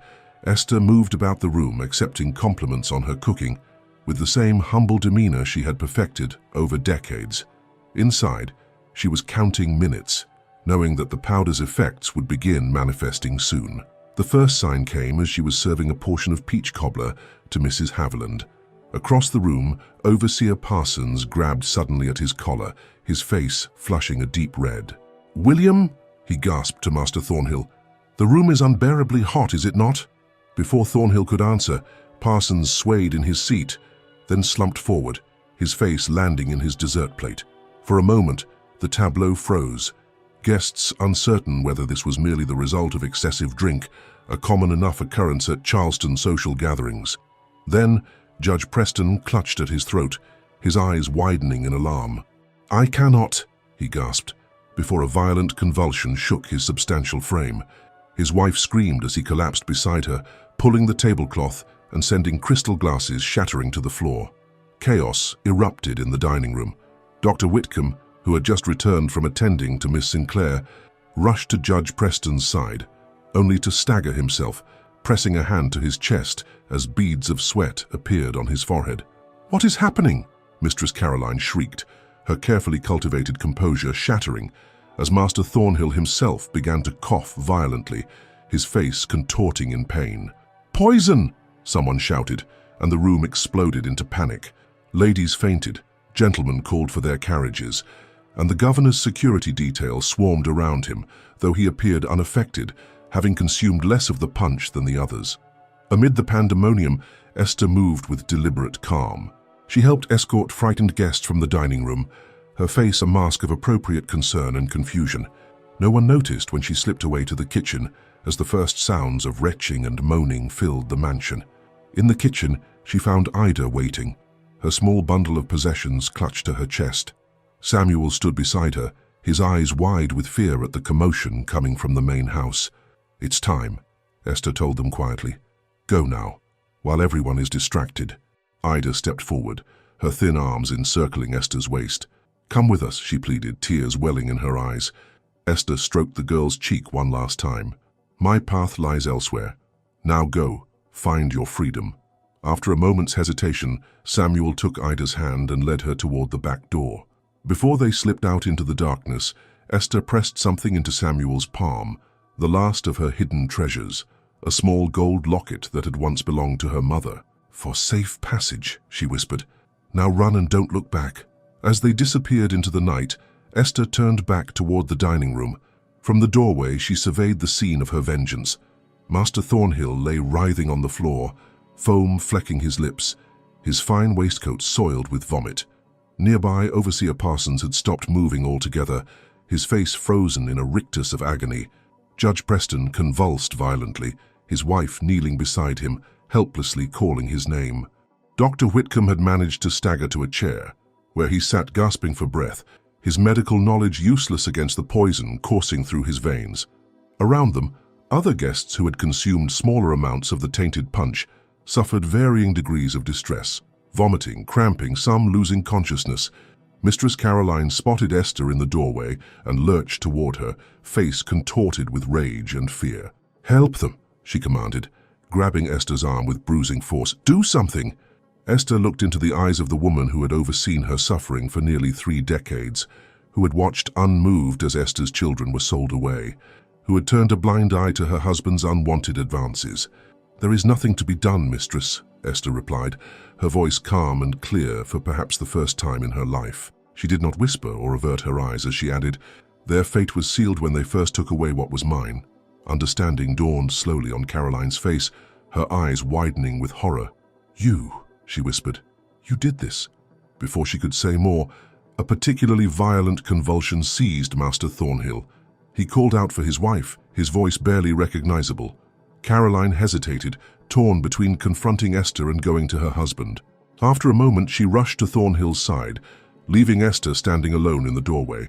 Esther moved about the room, accepting compliments on her cooking, with the same humble demeanor she had perfected over decades. Inside, she was counting minutes, knowing that the powder's effects would begin manifesting soon. The first sign came as she was serving a portion of peach cobbler to Mrs. Haviland. Across the room, Overseer Parsons grabbed suddenly at his collar, his face flushing a deep red. "William," he gasped to Master Thornhill, "the room is unbearably hot, is it not?" Before Thornhill could answer, Parsons swayed in his seat, then slumped forward, his face landing in his dessert plate. For a moment, the tableau froze, guests uncertain whether this was merely the result of excessive drink, a common enough occurrence at Charleston social gatherings. Then, Judge Preston clutched at his throat, his eyes widening in alarm. "I cannot," he gasped, before a violent convulsion shook his substantial frame. His wife screamed as he collapsed beside her, pulling the tablecloth and sending crystal glasses shattering to the floor. Chaos erupted in the dining room. Dr. Whitcomb, who had just returned from attending to Miss Sinclair, rushed to Judge Preston's side, only to stagger himself, pressing a hand to his chest as beads of sweat appeared on his forehead. "What is happening?" Mistress Caroline shrieked, her carefully cultivated composure shattering as Master Thornhill himself began to cough violently, his face contorting in pain. "Poison!" someone shouted, and the room exploded into panic. Ladies fainted, gentlemen called for their carriages, and the governor's security detail swarmed around him, though he appeared unaffected, having consumed less of the punch than the others. Amid the pandemonium, Esther moved with deliberate calm. She helped escort frightened guests from the dining room, her face a mask of appropriate concern and confusion. No one noticed when she slipped away to the kitchen, as the first sounds of retching and moaning filled the mansion. In the kitchen, she found Ida waiting, her small bundle of possessions clutched to her chest. Samuel stood beside her, his eyes wide with fear at the commotion coming from the main house. "It's time," Esther told them quietly. "Go now, while everyone is distracted." Ida stepped forward, her thin arms encircling Esther's waist. "Come with us," she pleaded, tears welling in her eyes. Esther stroked the girl's cheek one last time. "My path lies elsewhere. Now go, find your freedom." After a moment's hesitation, Samuel took Ida's hand and led her toward the back door. Before they slipped out into the darkness, Esther pressed something into Samuel's palm, the last of her hidden treasures, a small gold locket that had once belonged to her mother. "For safe passage," she whispered. "Now run and don't look back." As they disappeared into the night, Esther turned back toward the dining room. From the doorway, she surveyed the scene of her vengeance. Master Thornhill lay writhing on the floor, foam flecking his lips, his fine waistcoat soiled with vomit. Nearby, Overseer Parsons had stopped moving altogether, his face frozen in a rictus of agony. Judge Preston convulsed violently, his wife kneeling beside him, helplessly calling his name. Dr. Whitcomb had managed to stagger to a chair, where he sat gasping for breath, his medical knowledge useless against the poison coursing through his veins. Around them, other guests who had consumed smaller amounts of the tainted punch suffered varying degrees of distress, vomiting, cramping, some losing consciousness. Mistress Caroline spotted Esther in the doorway and lurched toward her, face contorted with rage and fear. "Help them," she commanded, grabbing Esther's arm with bruising force. "Do something!" Esther looked into the eyes of the woman who had overseen her suffering for nearly 3 decades, who had watched unmoved as Esther's children were sold away, who had turned a blind eye to her husband's unwanted advances. "There is nothing to be done, mistress," Esther replied, her voice calm and clear for perhaps the first time in her life. She did not whisper or avert her eyes as she added, "Their fate was sealed when they first took away what was mine." Understanding dawned slowly on Caroline's face, her eyes widening with horror. "You," she whispered, "you did this." Before she could say more, a particularly violent convulsion seized Master Thornhill. He called out for his wife, his voice barely recognizable. Caroline hesitated, torn between confronting Esther and going to her husband. After a moment, she rushed to Thornhill's side, leaving Esther standing alone in the doorway.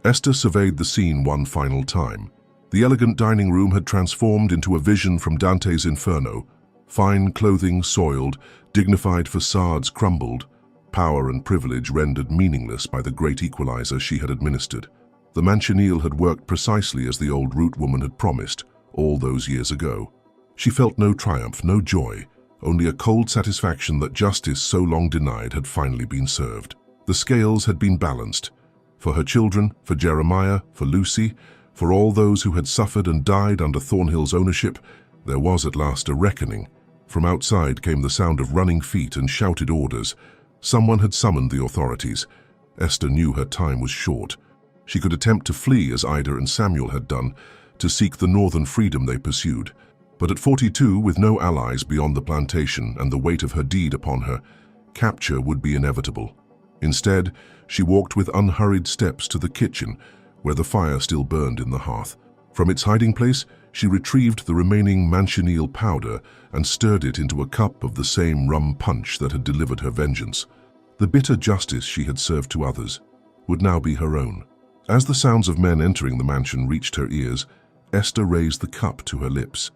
Esther surveyed the scene one final time. The elegant dining room had transformed into a vision from Dante's Inferno. Fine clothing soiled, dignified facades crumbled, power and privilege rendered meaningless by the great equalizer she had administered. The manchineal had worked precisely as the old root woman had promised, all those years ago. She felt no triumph, no joy, only a cold satisfaction that justice so long denied had finally been served. The scales had been balanced. For her children, for Jeremiah, for Lucy, for all those who had suffered and died under Thornhill's ownership, there was at last a reckoning. From outside came the sound of running feet and shouted orders. Someone had summoned the authorities. Esther knew her time was short. She could attempt to flee as Ida and Samuel had done, to seek the northern freedom they pursued. But at 42, with no allies beyond the plantation and the weight of her deed upon her, capture would be inevitable. Instead, she walked with unhurried steps to the kitchen, where the fire still burned in the hearth. From its hiding place, she retrieved the remaining manchineal powder and stirred it into a cup of the same rum punch that had delivered her vengeance. The bitter justice she had served to others would now be her own. As the sounds of men entering the mansion reached her ears, Esther raised the cup to her lips.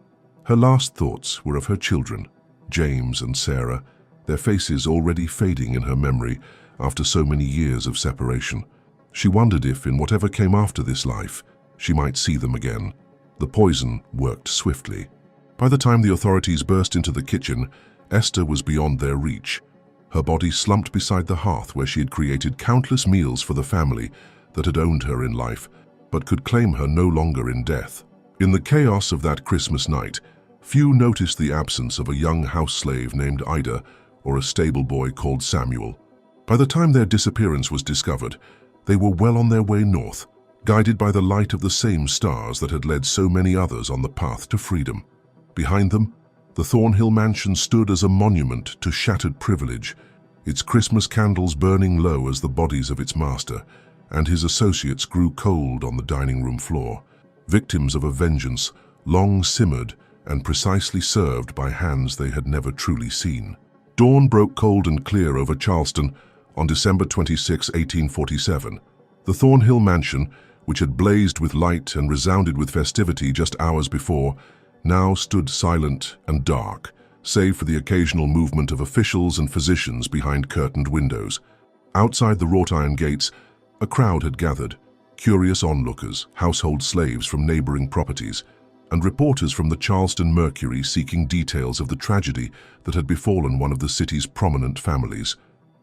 Her last thoughts were of her children, James and Sarah, their faces already fading in her memory after so many years of separation. She wondered if, in whatever came after this life, she might see them again. The poison worked swiftly. By the time the authorities burst into the kitchen, Esther was beyond their reach. Her body slumped beside the hearth where she had created countless meals for the family that had owned her in life, but could claim her no longer in death. In the chaos of that Christmas night, few noticed the absence of a young house slave named Ida or a stable boy called Samuel. By the time their disappearance was discovered, they were well on their way north, guided by the light of the same stars that had led so many others on the path to freedom. Behind them, the Thornhill mansion stood as a monument to shattered privilege, its Christmas candles burning low as the bodies of its master and his associates grew cold on the dining room floor, victims of a vengeance long simmered and precisely served by hands they had never truly seen. Dawn broke cold and clear over Charleston on December 26, 1847. The Thornhill mansion, which had blazed with light and resounded with festivity just hours before, now stood silent and dark, save for the occasional movement of officials and physicians behind curtained windows. Outside the wrought iron gates, a crowd had gathered, curious onlookers, household slaves from neighboring properties, and reporters from the Charleston Mercury seeking details of the tragedy that had befallen one of the city's prominent families.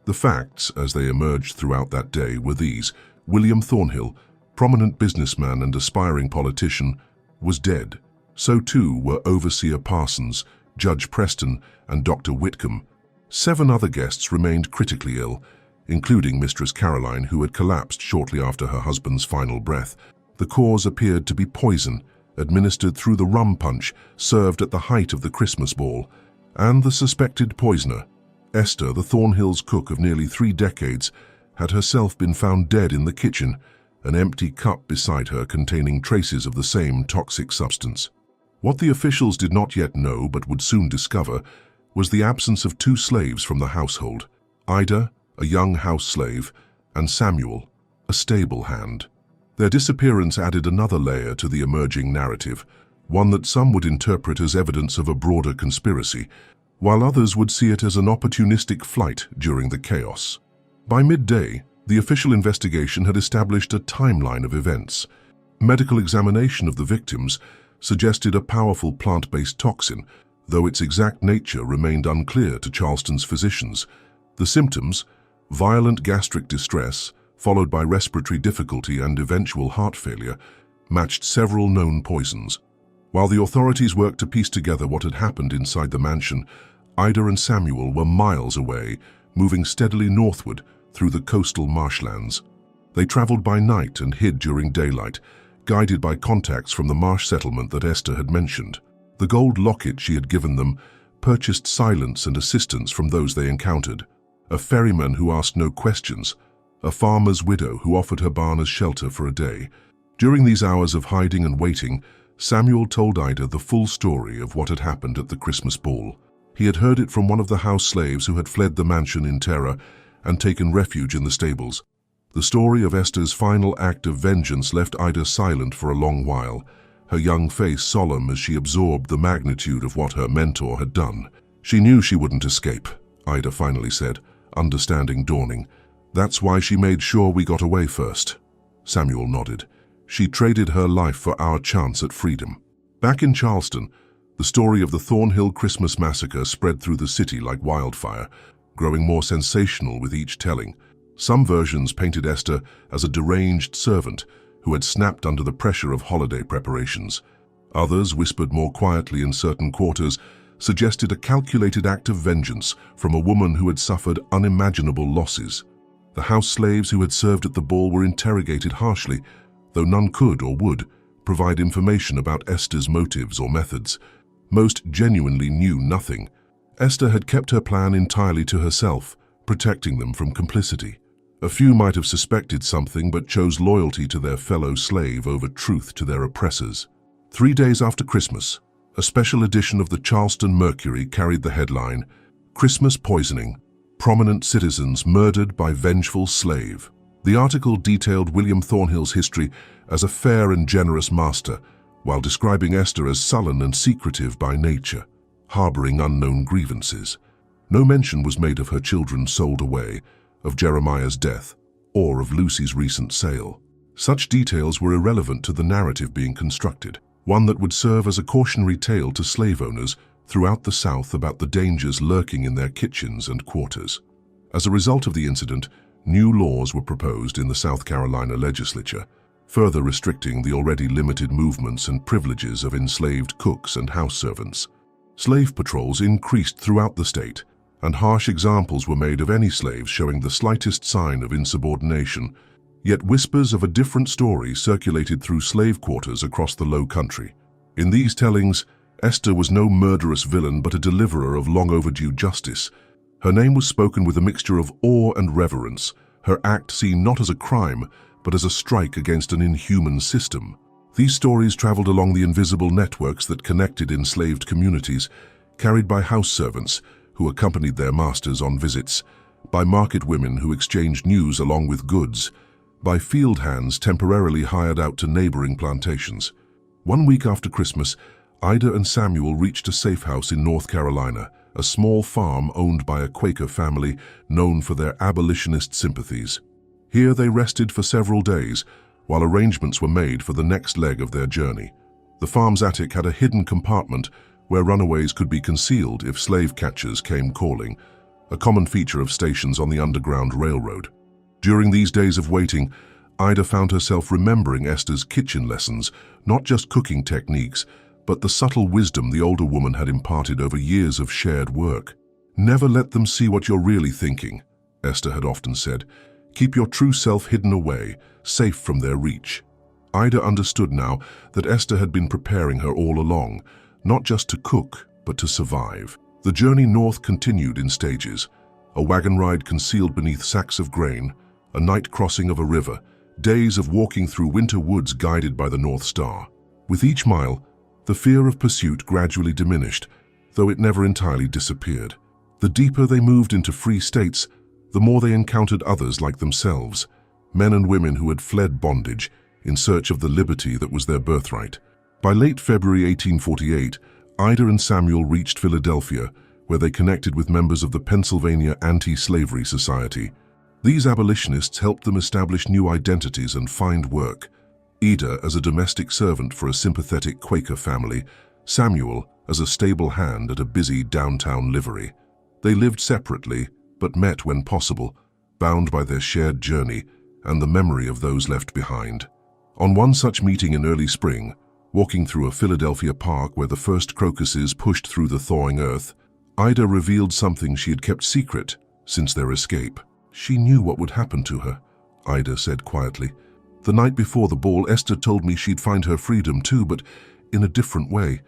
The facts, as they emerged throughout that day, were these. William Thornhill, prominent businessman and aspiring politician, was dead. So too were Overseer Parsons, Judge Preston, and Dr. Whitcomb. 7 other guests remained critically ill, including Mistress Caroline, who had collapsed shortly after her husband's final breath. The cause appeared to be poison, administered through the rum punch served at the height of the Christmas ball, and the suspected poisoner, Esther, the Thornhills' cook of nearly 3 decades, had herself been found dead in the kitchen, an empty cup beside her containing traces of the same toxic substance. What the officials did not yet know but would soon discover was the absence of 2 slaves from the household, Ida, a young house slave, and Samuel, a stable hand. Their disappearance added another layer to the emerging narrative, one that some would interpret as evidence of a broader conspiracy, while others would see it as an opportunistic flight during the chaos. By midday, the official investigation had established a timeline of events. Medical examination of the victims suggested a powerful plant-based toxin, though its exact nature remained unclear to Charleston's physicians. The symptoms, violent gastric distress, followed by respiratory difficulty and eventual heart failure, matched several known poisons. While the authorities worked to piece together what had happened inside the mansion, Ida and Samuel were miles away, moving steadily northward through the coastal marshlands. They traveled by night and hid during daylight, guided by contacts from the marsh settlement that Esther had mentioned. The gold locket she had given them purchased silence and assistance from those they encountered. A ferryman who asked no questions, a farmer's widow who offered her barn as shelter for a day. During these hours of hiding and waiting, Samuel told Ida the full story of what had happened at the Christmas ball. He had heard it from one of the house slaves who had fled the mansion in terror and taken refuge in the stables. The story of Esther's final act of vengeance left Ida silent for a long while, her young face solemn as she absorbed the magnitude of what her mentor had done. She knew she wouldn't escape, Ida finally said, understanding dawning. That's why she made sure we got away first. Samuel nodded. She traded her life for our chance at freedom. Back in Charleston, the story of the Thornhill Christmas massacre spread through the city like wildfire, growing more sensational with each telling. Some versions painted Esther as a deranged servant who had snapped under the pressure of holiday preparations. Others, whispered more quietly in certain quarters, suggested a calculated act of vengeance from a woman who had suffered unimaginable losses. The house slaves who had served at the ball were interrogated harshly, though none could or would provide information about Esther's motives or methods. Most genuinely knew nothing. Esther had kept her plan entirely to herself, protecting them from complicity. A few might have suspected something but chose loyalty to their fellow slave over truth to their oppressors. 3 days after Christmas, a special edition of the Charleston Mercury carried the headline, "Christmas Poisoning, Prominent Citizens Murdered by Vengeful Slave." The article detailed William Thornhill's history as a fair and generous master, while describing Esther as sullen and secretive by nature, harboring unknown grievances. No mention was made of her children sold away, of Jeremiah's death, or of Lucy's recent sale. Such details were irrelevant to the narrative being constructed, one that would serve as a cautionary tale to slave owners throughout the South about the dangers lurking in their kitchens and quarters. As a result of the incident, new laws were proposed in the South Carolina legislature, further restricting the already limited movements and privileges of enslaved cooks and house servants. Slave patrols increased throughout the state, and harsh examples were made of any slaves showing the slightest sign of insubordination. Yet whispers of a different story circulated through slave quarters across the Low Country. In these tellings, Esther was no murderous villain but a deliverer of long-overdue justice. Her name was spoken with a mixture of awe and reverence, her act seen not as a crime, but as a strike against an inhuman system. These stories traveled along the invisible networks that connected enslaved communities, carried by house servants who accompanied their masters on visits, by market women who exchanged news along with goods, by field hands temporarily hired out to neighboring plantations. 1 week after Christmas, Ida and Samuel reached a safe house in North Carolina, a small farm owned by a Quaker family known for their abolitionist sympathies. Here they rested for several days, while arrangements were made for the next leg of their journey. The farm's attic had a hidden compartment where runaways could be concealed if slave catchers came calling, a common feature of stations on the Underground Railroad. During these days of waiting, Ida found herself remembering Esther's kitchen lessons, not just cooking techniques, but the subtle wisdom the older woman had imparted over years of shared work. "Never let them see what you're really thinking," Esther had often said. "Keep your true self hidden away, safe from their reach." Ida understood now that Esther had been preparing her all along, not just to cook, but to survive. The journey north continued in stages. A wagon ride concealed beneath sacks of grain, a night crossing of a river, days of walking through winter woods guided by the North Star. With each mile, the fear of pursuit gradually diminished, though it never entirely disappeared. The deeper they moved into free states, the more they encountered others like themselves, men and women who had fled bondage in search of the liberty that was their birthright. By late February 1848, Ida and Samuel reached Philadelphia, where they connected with members of the Pennsylvania Anti-Slavery Society. These abolitionists helped them establish new identities and find work. Ida as a domestic servant for a sympathetic Quaker family, Samuel as a stable hand at a busy downtown livery. They lived separately, but met when possible, bound by their shared journey and the memory of those left behind. On one such meeting in early spring, walking through a Philadelphia park where the first crocuses pushed through the thawing earth, Ida revealed something she had kept secret since their escape. "She knew what would happen to her," Ida said quietly. "The night before the ball, Esther told me she'd find her freedom too, but in a different way.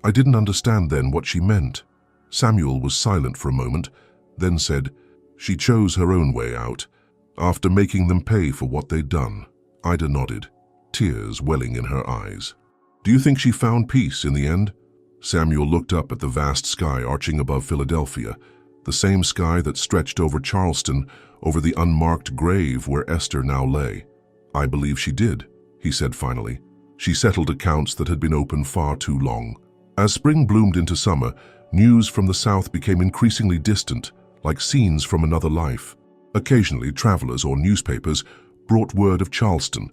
I didn't understand then what she meant." Samuel was silent for a moment, then said, "She chose her own way out, after making them pay for what they'd done." Ida nodded, tears welling in her eyes. "Do you think she found peace in the end?" Samuel looked up at the vast sky arching above Philadelphia, the same sky that stretched over Charleston, over the unmarked grave where Esther now lay. "I believe she did," he said finally. "She settled accounts that had been open far too long." As spring bloomed into summer, news from the South became increasingly distant, like scenes from another life. Occasionally, travelers or newspapers brought word of Charleston,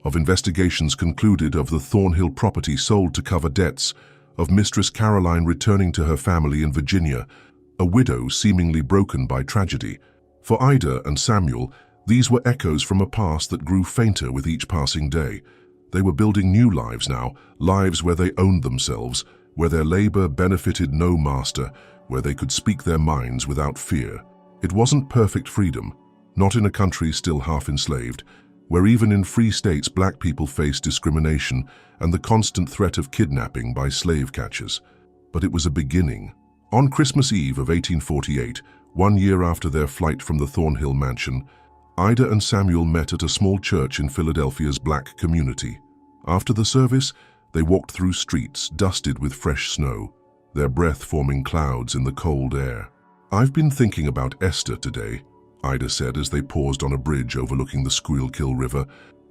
of investigations concluded, of the Thornhill property sold to cover debts, of Mistress Caroline returning to her family in Virginia, a widow seemingly broken by tragedy. For Ida and Samuel, these were echoes from a past that grew fainter with each passing day. They were building new lives now, lives where they owned themselves, where their labor benefited no master, where they could speak their minds without fear. It wasn't perfect freedom, not in a country still half enslaved, where even in free states black people faced discrimination and the constant threat of kidnapping by slave catchers. But it was a beginning. On Christmas Eve of 1848, 1 year after their flight from the Thornhill mansion, Ida and Samuel met at a small church in Philadelphia's black community. After the service, they walked through streets dusted with fresh snow, their breath forming clouds in the cold air. "I've been thinking about Esther today," Ida said as they paused on a bridge overlooking the Squealkill River.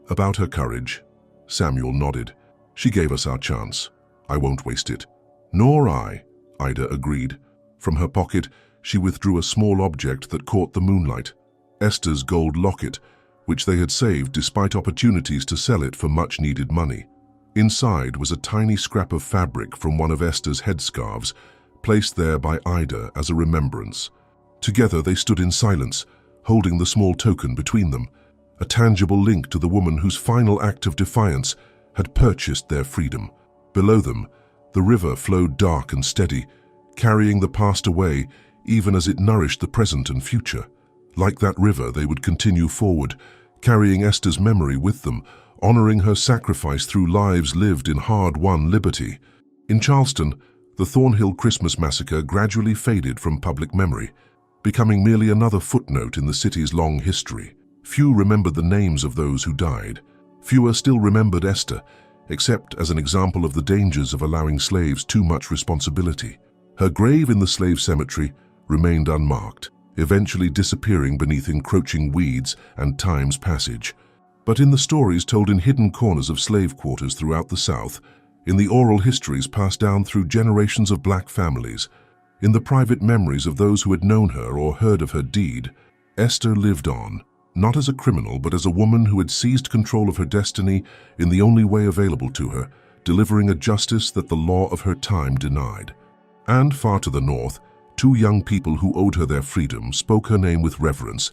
"About her courage." Samuel nodded. "She gave us our chance. I won't waste it." "Nor I," Ida agreed. From her pocket, she withdrew a small object that caught the moonlight, Esther's gold locket, which they had saved despite opportunities to sell it for much-needed money. Inside was a tiny scrap of fabric from one of Esther's headscarves, placed there by Ida as a remembrance. Together they stood in silence, holding the small token between them, a tangible link to the woman whose final act of defiance had purchased their freedom. Below them, the river flowed dark and steady, carrying the past away even as it nourished the present and future. Like that river, they would continue forward, carrying Esther's memory with them, honoring her sacrifice through lives lived in hard-won liberty. In Charleston, the Thornhill Christmas massacre gradually faded from public memory, becoming merely another footnote in the city's long history. Few remembered the names of those who died. Fewer still remembered Esther, except as an example of the dangers of allowing slaves too much responsibility. Her grave in the slave cemetery remained unmarked, eventually disappearing beneath encroaching weeds and time's passage. But in the stories told in hidden corners of slave quarters throughout the South, in the oral histories passed down through generations of black families, in the private memories of those who had known her or heard of her deed, Esther lived on, not as a criminal but as a woman who had seized control of her destiny in the only way available to her, delivering a justice that the law of her time denied. And far to the north, two young people who owed her their freedom spoke her name with reverence,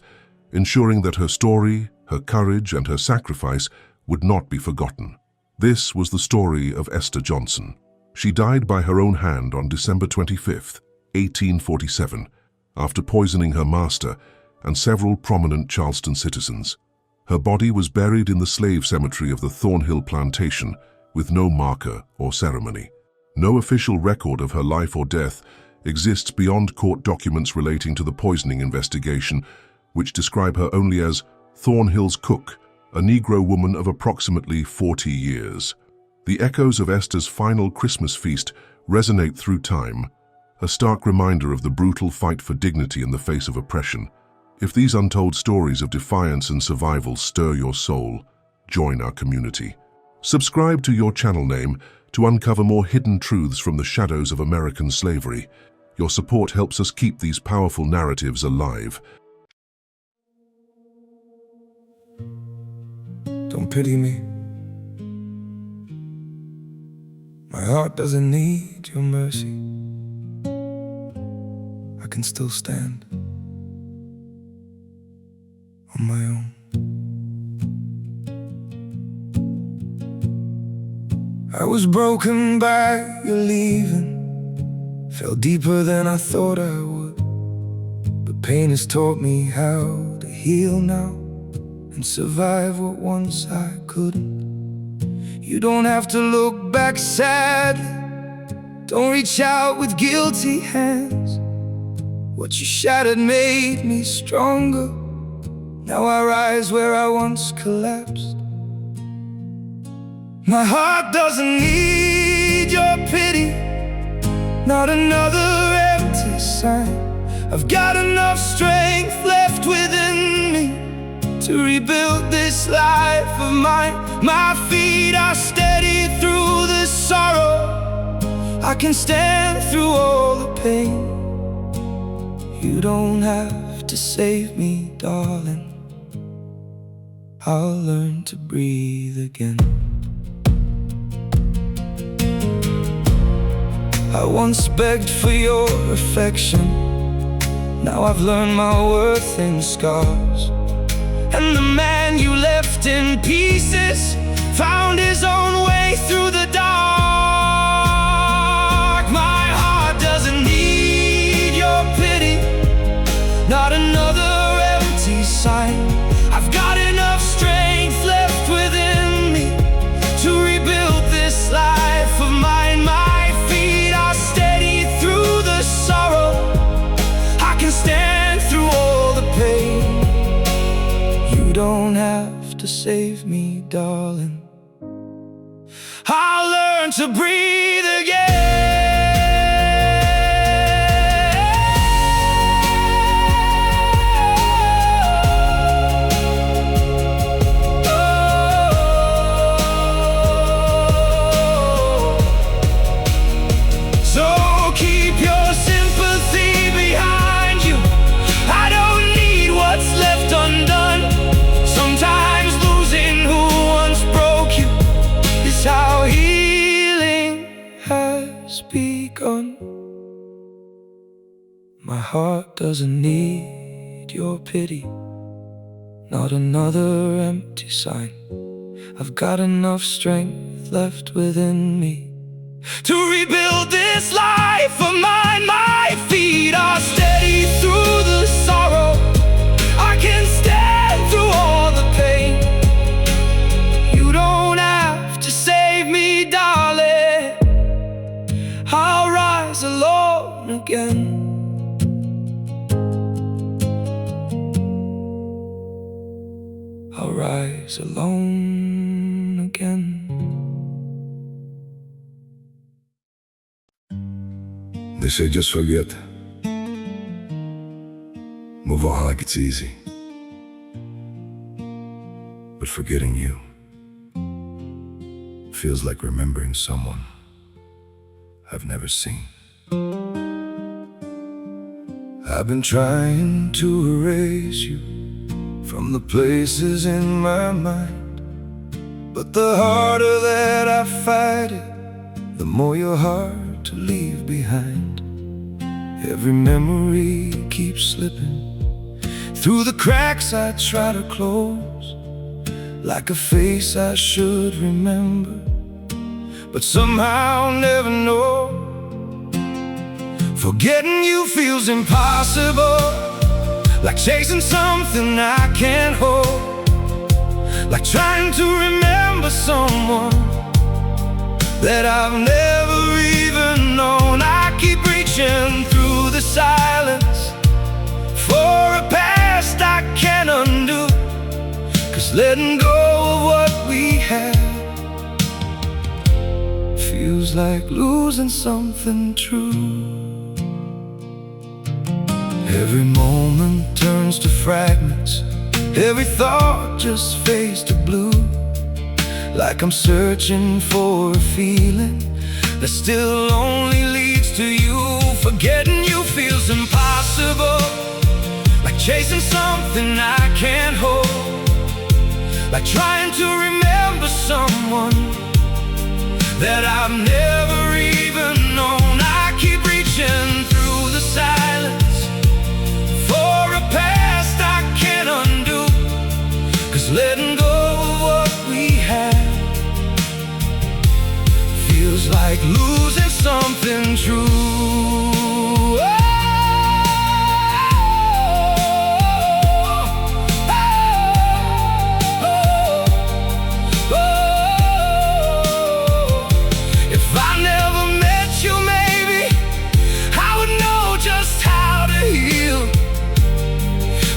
ensuring that her story, her courage, and her sacrifice would not be forgotten. This was the story of Esther Johnson. She died by her own hand on December 25, 1847, after poisoning her master and several prominent Charleston citizens. Her body was buried in the slave cemetery of the Thornhill plantation with no marker or ceremony. No official record of her life or death exists beyond court documents relating to the poisoning investigation, which describe her only as Thornhill's cook, a Negro woman of approximately 40 years. The echoes of Esther's final Christmas feast resonate through time, a stark reminder of the brutal fight for dignity in the face of oppression. If these untold stories of defiance and survival stir your soul, join our community. Subscribe to your channel name to uncover more hidden truths from the shadows of American slavery. Your support helps us keep these powerful narratives alive. Don't pity me. My heart doesn't need your mercy. I can still stand on my own. I was broken by your leaving, fell deeper than I thought I would. But pain has taught me how to heal now and survive what once I couldn't. You don't have to look back sadly, don't reach out with guilty hands. What you shattered made me stronger. Now I rise where I once collapsed. My heart doesn't need your pity, not another empty sign. I've got enough strength left within me to rebuild this life of mine. My feet are steady through the sorrow, I can stand through all the pain. You don't have to save me, darling, I'll learn to breathe again. I once begged for your affection, now I've learned my worth in scars. And the man you left in pieces found his own way through the dark. My heart doesn't need your pity, not another empty sign. I've got enough strength left within me to rebuild this life of mine. My feet are steady through the sorrow, I can stand through all the pain. You don't have to save me, darling, I'll learn to breathe again. My heart doesn't need your pity, not another empty sign. I've got enough strength left within me to rebuild this life of mine. My feet are steady through the sorrow, I can stand through all the pain. You don't have to save me, darling, I'll rise alone again. I'll rise alone again. They say just forget. Move on like it's easy. But forgetting you feels like remembering someone I've never seen. I've been trying to erase you from the places in my mind, but the harder that I fight it, the more you're hard to leave behind. Every memory keeps slipping through the cracks I try to close, like a face I should remember, but somehow never know. Forgetting you feels impossible, like chasing something I can't hold, like trying to remember someone that I've never even known. I keep reaching through the silence for a past I can't undo, 'cause letting go of what we had feels like losing something true. Every moment turns to fragments, every thought just fades to blue, like I'm searching for a feeling that still only leads to you. Forgetting you feels impossible, like chasing something I can't hold, like trying to remember someone that I've never even known. I keep reaching through the silence for a past I can't undo, 'cause letting go of what we had feels like losing something true. If I never met you, maybe I would know just how to heal,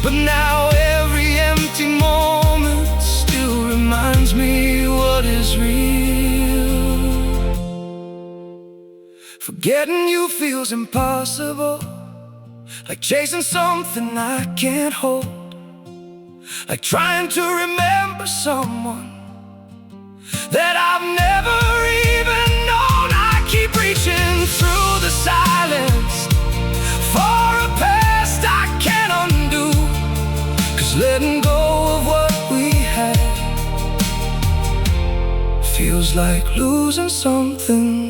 but now every empty moment still reminds me what is real. Forgetting you feels impossible, like chasing something I can't hold, like trying to remember someone that I've never even known. I keep reaching through the silence for a past I can't undo, 'cause letting go of what we had feels like losing something